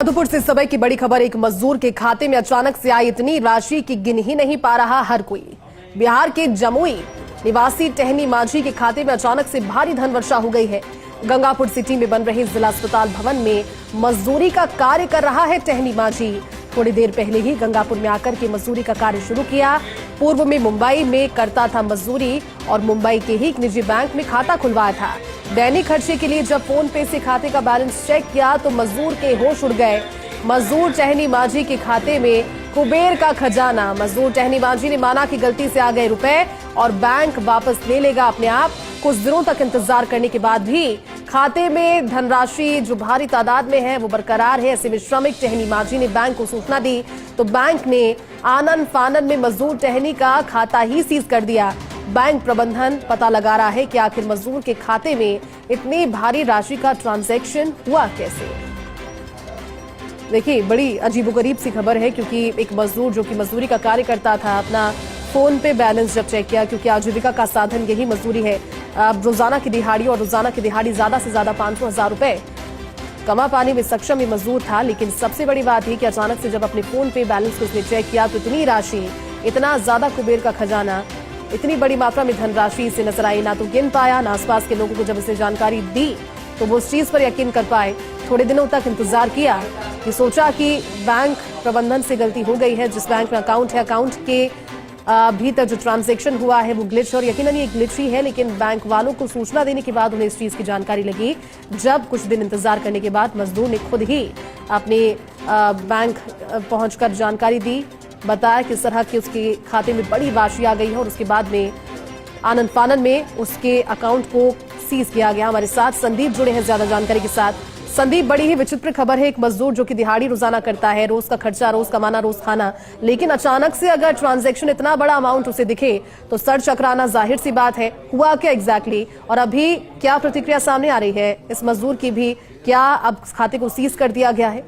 मधुपुर से समय की बड़ी खबर। एक मजदूर के खाते में अचानक से आई इतनी राशि कि गिन ही नहीं पा रहा हर कोई। बिहार के जमुई निवासी टहनी माझी के खाते में अचानक से भारी धन वर्षा हो गई है। गंगापुर सिटी में बन रहे जिला अस्पताल भवन में मजदूरी का कार्य कर रहा है टहनी माझी। थोड़ी देर पहले ही गंगापुर में आकर के मजदूरी का कार्य शुरू किया। पूर्व में मुंबई में करता था मजदूरी और मुंबई के ही एक निजी बैंक में खाता खुलवाया था। दैनिक खर्चे के लिए जब फोन पे से खाते का बैलेंस चेक किया तो मजदूर के होश उड़ गए। मजदूर टहनी माझी के खाते में कुबेर का खजाना। मजदूर टहनी माझी ने माना कि गलती से आ गए रुपए और बैंक वापस ले लेगा अपने आप। कुछ दिनों तक इंतजार करने के बाद भी खाते में धनराशि जो भारी तादाद में है वो बरकरार है। ऐसे में श्रमिक टहनी माझी ने बैंक को सूचना दी तो बैंक ने आनन फानन में मजदूर टहनी का खाता ही सीज कर दिया। बैंक प्रबंधन पता लगा रहा है कि आखिर मजदूर के खाते में इतनी भारी राशि का ट्रांजैक्शन हुआ कैसे। देखिए, बड़ी अजीबोगरीब सी खबर है क्योंकि एक मजदूर जो कि मजदूरी का कार्य करता था, अपना फोन पे बैलेंस जब चेक किया, क्योंकि आजीविका का साधन यही मजदूरी है। रोजाना की दिहाड़ी और रोजाना की दिहाड़ी ज्यादा से ज्यादा 500,000 रुपए कमा पाने में सक्षम ये मजदूर था। लेकिन सबसे बड़ी बात है कि अचानक से जब अपने फोन पे बैलेंस को उसने चेक किया तो इतनी राशि, इतना ज्यादा कुबेर का खजाना, इतनी बड़ी मात्रा में धनराशि इसे नजर आई। ना तो गिन पाया, ना आसपास के लोगों को जब इसे जानकारी दी तो वो उस चीज पर यकीन कर पाए। थोड़े दिनों तक इंतजार किया कि सोचा कि बैंक प्रबंधन से गलती हो गई है। जिस बैंक में अकाउंट है, अकाउंट के भीतर जो ट्रांजैक्शन हुआ है वो ग्लिच, और यकीनन ये ग्लिच ही है। लेकिन बैंक वालों को सूचना देने के बाद उन्हें इस चीज की जानकारी लगी। जब कुछ दिन इंतजार करने के बाद मजदूर ने खुद ही अपने बैंक पहुंचकर जानकारी दी, बताया किस तरह की उसके खाते में बड़ी राशि आ गई है और उसके बाद में आनन फानन में उसके अकाउंट को सीज किया गया। हमारे साथ संदीप जुड़े हैं ज्यादा जानकारी के साथ। संदीप, बड़ी ही विचित्र खबर है। एक मजदूर जो कि दिहाड़ी रोजाना करता है, रोज का खर्चा, रोज कमाना, रोज खाना, लेकिन अचानक से अगर ट्रांजैक्शन इतना बड़ा अमाउंट उसे दिखे तो सर चकराना जाहिर सी बात है। हुआ क्या एग्जैक्टली और अभी क्या प्रतिक्रिया सामने आ रही है इस मजदूर की भी? क्या अब खाते को सीज कर दिया गया है?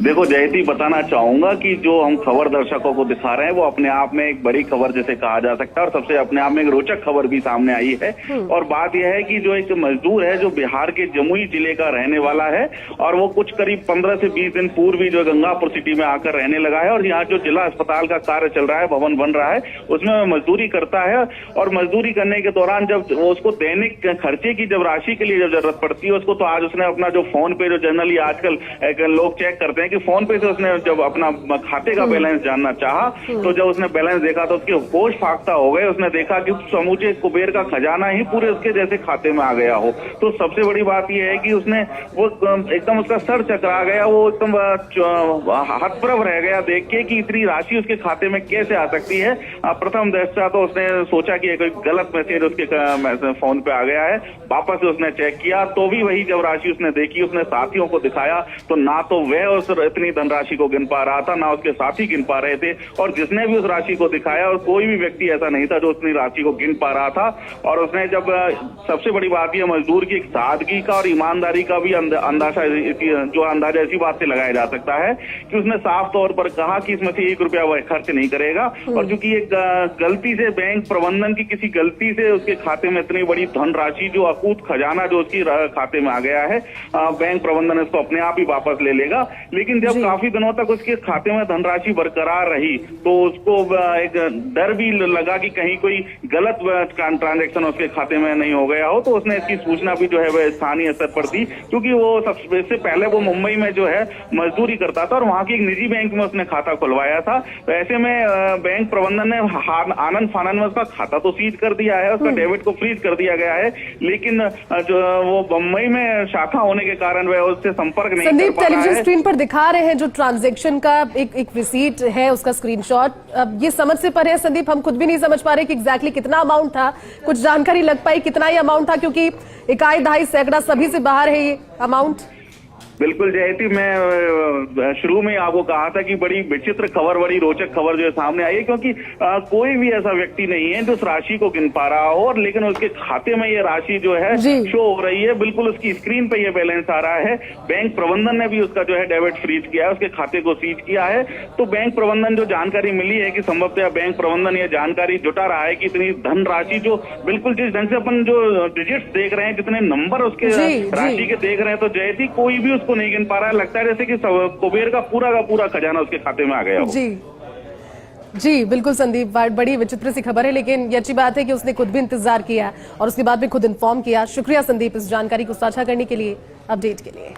देखो जयती, बताना चाहूंगा कि जो हम खबर दर्शकों को दिखा रहे हैं वो अपने आप में एक बड़ी खबर जैसे कहा जा सकता है और सबसे अपने आप में एक रोचक खबर भी सामने आई है। और बात यह है कि जो एक मजदूर है जो बिहार के जमुई जिले का रहने वाला है और वो कुछ करीब 15 से 20 दिन पूर्व ही जो गंगापुर सिटी में आकर रहने लगा है और यहाँ जो जिला अस्पताल का कार्य चल रहा है, भवन बन रहा है, उसमें मजदूरी करता है। और मजदूरी करने के दौरान जब वो उसको दैनिक खर्चे की जब राशि के लिए जब जरूरत पड़ती है उसको, तो आज उसने अपना जो फोन पे जो जनरली आजकल लोग चेक करते हैं कि फोन पे से उसने जब अपना खाते का बैलेंस जानना चाहा तो जब उसने बैलेंस देखा तो उसके होश फाख्ता हो गए। उसने देखा कि समूचे कुबेर का खजाना ही पूरे उसके जैसे खाते में आ गया हो। तो सबसे बड़ी बात यह है कि उसने वो एकदम उसका सर चकरा गया, वो एकदम हतप्रभ रह गया देख के कि इतनी राशि उसके खाते में कैसे आ सकती है। प्रथम दृष्टया तो उसने सोचा कि कोई गलत मैसेज उसके फोन पे आ गया है। वापस से उसने चेक किया तो भी वही जब राशि उसने देखी, उसने साथियों को दिखाया तो ना तो वह उस इतनी धनराशि को गिन पा रहा था, ना उसके साथी गिन पा रहे थे। और जिसने भी उस राशि को दिखाया और कोई भी व्यक्ति ऐसा नहीं था जो उतनी राशि को गिन पा रहा था। और उसने जब सबसे बड़ी बात यह मजदूर की सादगी का और ईमानदारी का भी अंदाजा इसी बात से लगाया जा सकता है कि उसने साफ तौर पर कहा कि इसमें से 1 रुपया वह खर्च नहीं करेगा। और चूंकि एक गलती से बैंक प्रबंधन की किसी गलती से उसके खाते में इतनी बड़ी धनराशि जो अकूत खजाना जो उसकी खाते में आ गया है, बैंक प्रबंधन इसको अपने आप ही वापस ले लेगा। लेकिन जब काफी दिनों तक उसके खाते में धनराशि बरकरार रही तो उसको एक डर भी लगा कि कहीं कोई गलत ट्रांजैक्शन उसके खाते में नहीं हो गया हो। तो उसने इसकी सूचना भी जो है वह स्थानीय स्तर पर दी, क्योंकि वो सबसे पहले वो मुंबई में जो है मजदूरी करता था और वहां की एक निजी बैंक में उसने खाता खुलवाया था। तो ऐसे में बैंक प्रबंधन ने आनंद फानन में उसका खाता तो सीज कर दिया है, उसका डेबिट को फ्रीज कर दिया गया है। लेकिन जो वो मुंबई में शाखा होने के कारण वह उससे संपर्क नहीं कर पा रहा है। टेलीविजन स्क्रीन पर दिखा रहे हैं जो ट्रांजैक्शन का एक रिसीट है, उसका स्क्रीनशॉट। अब ये समझ से परे है संदीप, हम खुद भी नहीं समझ पा रहे कि एग्जैक्टली कितना अमाउंट था। कुछ जानकारी लग पाई कितना ये अमाउंट था, क्योंकि 1 2 सैकड़ा सभी से बाहर है ये अमाउंट। बिल्कुल जयती, मैं शुरू में आपको कहा था कि बड़ी विचित्र खबर, बड़ी रोचक खबर जो है सामने आई है, क्योंकि कोई भी ऐसा व्यक्ति नहीं है जो उस राशि को गिन पा रहा हो और लेकिन उसके खाते में ये राशि जो है शो हो रही है। बिल्कुल उसकी स्क्रीन पे ये बैलेंस आ रहा है। बैंक प्रबंधन ने भी उसका जो है डेबिट फ्रीज किया है, उसके खाते को सीज किया है। तो बैंक प्रबंधन जो जानकारी मिली है कि संभवतः बैंक प्रबंधन ये जानकारी जुटा रहा है कि इतनी धनराशि जो बिल्कुल जिस ढंग से अपन जो डिजिट्स देख रहे हैं, जितने नंबर उसके राशि के देख रहे हैं, तो जयती कोई भी उस उसको नहीं गिन पा रहा है। लगता है जैसे कि कुबेर का पूरा खजाना उसके खाते में आ गया हो। जी बिल्कुल संदीप, बड़ी विचित्र सी खबर है, लेकिन ये अच्छी बात है कि उसने खुद भी इंतजार किया और उसके बाद में खुद इन्फॉर्म किया। शुक्रिया संदीप इस जानकारी को साझा करने के लिए, अपडेट के लिए।